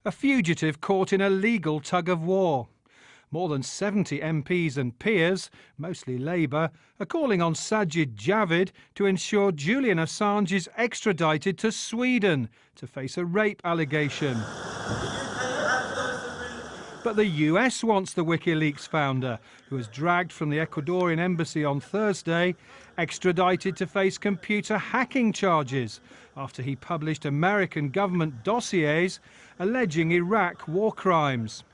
a fugitive caught in a legal tug-of-war. More than 70 MPs and peers, mostly Labour, are calling on Sajid Javid to ensure Julian Assange is extradited to Sweden to face a rape allegation. But the US wants the Wikileaks founder, who was dragged from the Ecuadorian embassy on Thursday, extradited to face computer hacking charges after he published American government dossiers alleging Iraq war crimes.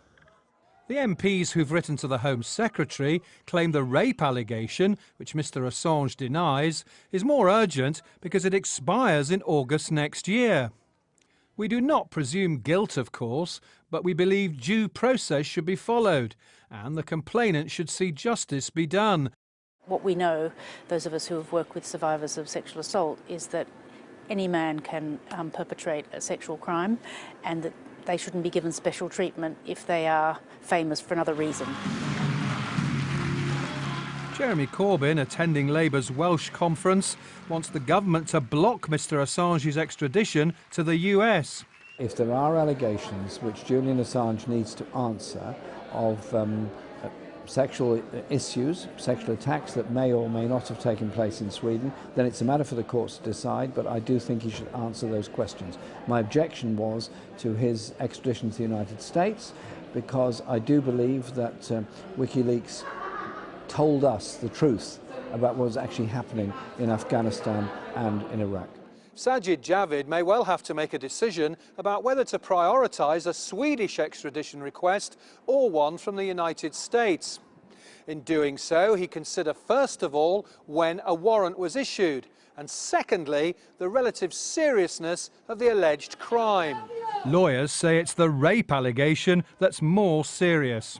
The MPs who've written to the Home Secretary claim the rape allegation, which Mr Assange denies, is more urgent because it expires in August next year. We do not presume guilt, of course, but we believe due process should be followed and the complainant should see justice be done. What we know, those of us who have worked with survivors of sexual assault, is that any man can perpetrate a sexual crime and that they shouldn't be given special treatment if they are famous for another reason. Jeremy Corbyn, attending Labour's Welsh conference, wants the government to block Mr Assange's extradition to the US. If there are allegations which Julian Assange needs to answer of sexual issues, sexual attacks that may or may not have taken place in Sweden, then it's a matter for the courts to decide, but I do think he should answer those questions. My objection was to his extradition to the United States, because I do believe that Wikileaks told us the truth about what was actually happening in Afghanistan and in Iraq. Sajid Javid may well have to make a decision about whether to prioritise a Swedish extradition request or one from the United States. In doing so, he consider first of all when a warrant was issued, and secondly, the relative seriousness of the alleged crime. Lawyers say it's the rape allegation that's more serious.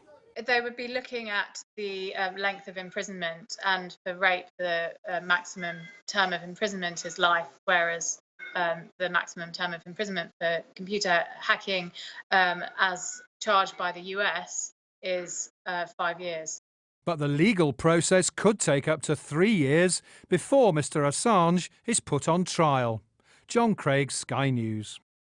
They would be looking at the length of imprisonment, and for rape, the maximum term of imprisonment is life, whereas the maximum term of imprisonment for computer hacking, as charged by the US, is 5 years. But the legal process could take up to 3 years before Mr Assange is put on trial. John Craig, Sky News.